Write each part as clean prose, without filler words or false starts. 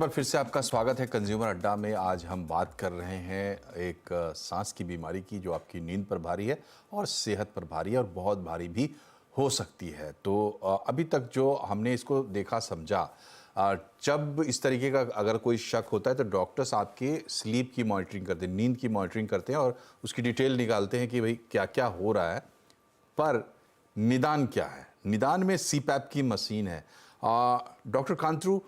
बार फिर से आपका स्वागत है कंज्यूमर अड्डा में। आज हम बात कर रहे हैं एक सांस की बीमारी की जो आपकी नींद पर भारी है और सेहत पर भारी है और बहुत भारी भी हो सकती है। तो अभी तक जो हमने इसको देखा समझा, जब इस तरीके का अगर कोई शक होता है तो डॉक्टर्स आपके स्लीप की मॉनिटरिंग करते हैं, नींद की मॉनिटरिंग करते हैं और उसकी डिटेल निकालते हैं कि भाई क्या क्या हो रहा है। पर निदान क्या है? निदान में सीपैप की मशीन है। डॉक्टर कांतरू,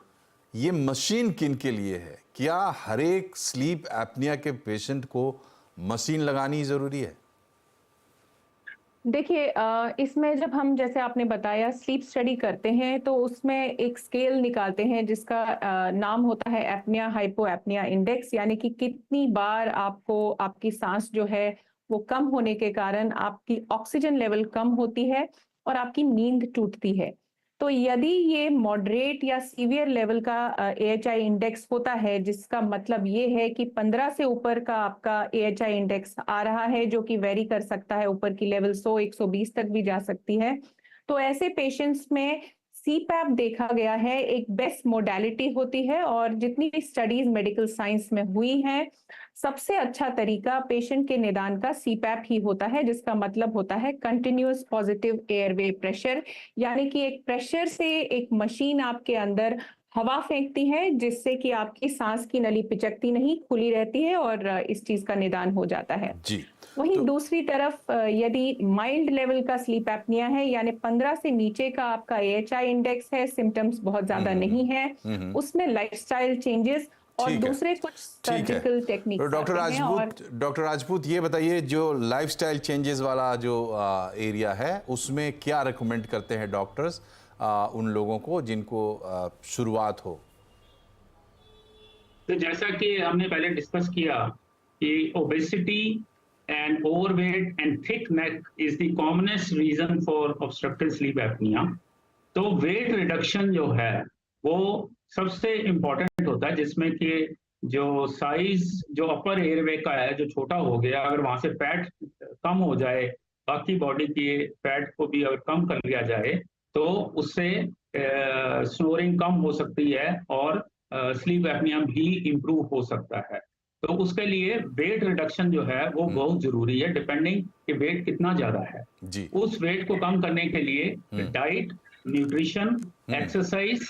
ये मशीन किन के लिए है? क्या हर एक स्लीप एपनिया के पेशेंट को मशीन लगानी जरूरी है? देखिए, इसमें जब हम जैसे आपने बताया स्लीप स्टडी करते हैं तो उसमें एक स्केल निकालते हैं जिसका नाम होता है एपनिया हाइपोएपनिया इंडेक्स, यानी कि कितनी बार आपको आपकी सांस जो है वो कम होने के कारण आपकी ऑक्सीजन लेवल कम होती है और आपकी नींद टूटती है। तो यदि ये मॉडरेट या सीवियर लेवल का एएचआई इंडेक्स होता है, जिसका मतलब ये है कि 15 से ऊपर का आपका एएचआई इंडेक्स आ रहा है, जो कि वेरी कर सकता है, ऊपर की लेवल 100 120 तक भी जा सकती है। तो ऐसे पेशेंट्स में सीपैप देखा गया है एक बेस्ट मोडालिटी होती है, और जितनी भी स्टडीज मेडिकल साइंस में हुई हैं, सबसे अच्छा तरीका पेशेंट के निदान का सीपैप ही होता है, जिसका मतलब होता है कंटिन्यूअस पॉजिटिव एयरवे प्रेशर। यानी कि एक प्रेशर से एक मशीन आपके अंदर हवा फेंकती है, जिससे कि आपकी सांस की नली पिचकती नहीं, खुली रहती है और इस चीज का निदान हो जाता है। जी। वहीं तो दूसरी तरफ यदि माइल्ड लेवल का स्लीप एपनिया है, यानी 15 से नीचे का आपका एएचआई इंडेक्स है, सिम्टम्स बहुत ज्यादा नहीं है, हम्म। उसमें लाइफस्टाइल चेंजेस और ठीक है, दूसरे कुछ ठीक है। सर्जिकल तो टेक्निक्स आते हैं। और डॉक्टर राजपूत ये बताइए, जो लाइफस्टाइल चेंजेस वाला जो एरिया है उसमें क्या रिकमेंड करते हैं डॉक्टर्स उन लोगों को जिनको शुरुआत हो? तो जैसा कि हमने पहले डिस्कस किया कि obesity and overweight and thick neck is the commonest reason for obstructive sleep apnoea. तो वेट रिडक्शन जो है वो सबसे इम्पोर्टेंट होता है, जिसमें कि जो साइज जो अपर एयरवे का है जो छोटा हो गया, अगर वहां से फैट कम हो जाए, बाकी बॉडी की फैट को भी अगर कम कर लिया जाए तो उससे स्नोरिंग कम हो सकती है और स्लीप एपनिया भी इम्प्रूव हो सकता है। तो उसके लिए वेट रिडक्शन जो है वो बहुत जरूरी है, डिपेंडिंग कि वेट कितना ज्यादा है। जी। उस वेट को कम करने के लिए डाइट, न्यूट्रिशन, एक्सरसाइज,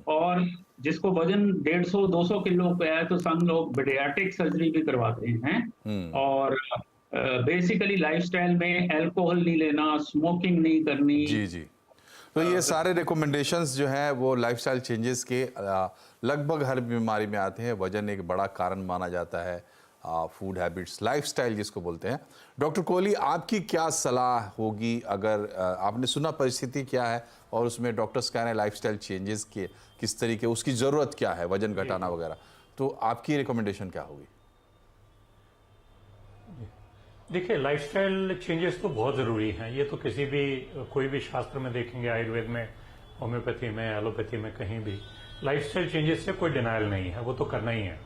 और जिसको वजन 150-200 किलो पे है तो some लोग बेडियाट्रिक सर्जरी भी करवाते हैं। और बेसिकली लाइफस्टाइल में अल्कोहल नहीं लेना, स्मोकिंग नहीं करनी। जी जी। तो ये सारे रिकमेंडेशंस जो हैं वो लाइफस्टाइल चेंजेस के लगभग हर बीमारी में आते हैं। वजन एक बड़ा कारण माना जाता है, फूड हैबिट्स, लाइफस्टाइल जिसको बोलते हैं। डॉक्टर कोहली, आपकी क्या सलाह होगी? अगर आपने सुना परिस्थिति क्या है और उसमें डॉक्टर्स कह रहे हैं लाइफस्टाइल चेंजेस के किस तरीके, उसकी ज़रूरत क्या है, वजन घटाना वगैरह, तो आपकी रिकमेंडेशन क्या होगी? देखिए, लाइफस्टाइल चेंजेस तो बहुत ज़रूरी हैं। ये तो किसी भी कोई भी शास्त्र में देखेंगे, आयुर्वेद में, होम्योपैथी में, एलोपैथी में, कहीं भी लाइफस्टाइल चेंजेस से कोई डिनायल नहीं है, वो तो करना ही है।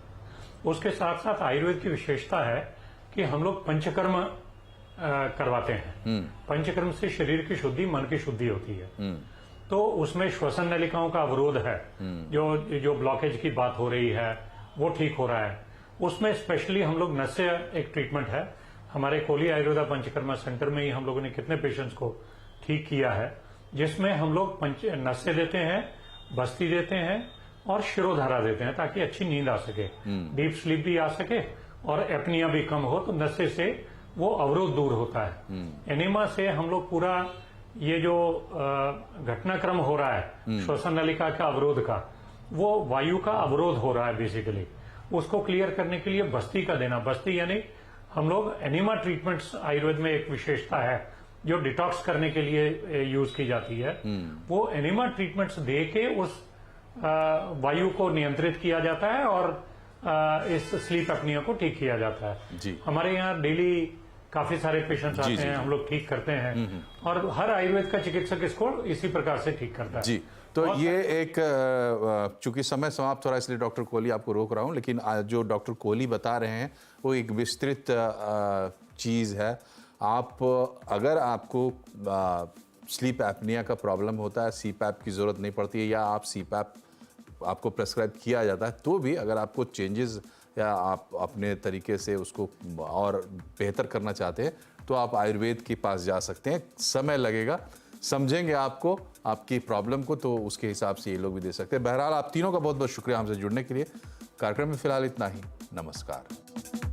उसके साथ साथ आयुर्वेद की विशेषता है कि हम लोग पंचकर्म करवाते हैं। पंचकर्म से शरीर की शुद्धि, मन की शुद्धि होती है। तो उसमें श्वसन नलिकाओं का अवरोध है, जो ब्लॉकेज की बात हो रही है वो ठीक हो रहा है। उसमें स्पेशली हम लोग नस्य एक ट्रीटमेंट है, हमारे कोहली आयुर्वेदा पंचकर्मा सेंटर में ही हम लोगों ने कितने पेशेंट्स को ठीक किया है, जिसमें हम लोग नस्य देते हैं, बस्ती देते हैं और शिरोधारा देते हैं, ताकि अच्छी नींद आ सके, डीप स्लीप भी आ सके और एपनिया भी कम हो। तो नस्य से वो अवरोध दूर होता है। एनीमा से हम लोग पूरा ये जो घटनाक्रम हो रहा है श्वसन नलिका का अवरोध का, वो वायु का अवरोध हो रहा है बेसिकली, उसको क्लियर करने के लिए बस्ती का देना। बस्ती यानी हम लोग एनीमा ट्रीटमेंट्स, आयुर्वेद में एक विशेषता है जो डिटॉक्स करने के लिए यूज की जाती है। वो एनीमा ट्रीटमेंट्स दे के उस वायु को नियंत्रित किया जाता है और इस स्लीप एपनिया को ठीक किया जाता है। जी। हमारे यहाँ डेली काफी सारे पेशेंट्स आते हैं, हम लोग ठीक करते हैं और हर आयुर्वेद का चिकित्सक इसको इसी प्रकार से ठीक करता है। जी। तो ये एक, चूंकि समय समाप्त हो रहा है इसलिए डॉक्टर कोहली आपको रोक रहा हूं, लेकिन जो डॉक्टर कोहली बता रहे हैं वो एक विस्तृत चीज़ है। आप अगर आपको स्लीप एपनिया का प्रॉब्लम होता है, सीपैप की ज़रूरत नहीं पड़ती है, या आप सीपैप आपको प्रेस्क्राइब किया जाता है, तो भी अगर आपको चेंजेस या आप अपने तरीके से उसको और बेहतर करना चाहते हैं तो आप आयुर्वेद के पास जा सकते हैं। समय लगेगा, समझेंगे आपको, आपकी प्रॉब्लम को, तो उसके हिसाब से ये लोग भी दे सकते हैं। बहरहाल आप तीनों का बहुत बहुत शुक्रिया हमसे जुड़ने के लिए। कार्यक्रम में फिलहाल इतना ही। नमस्कार।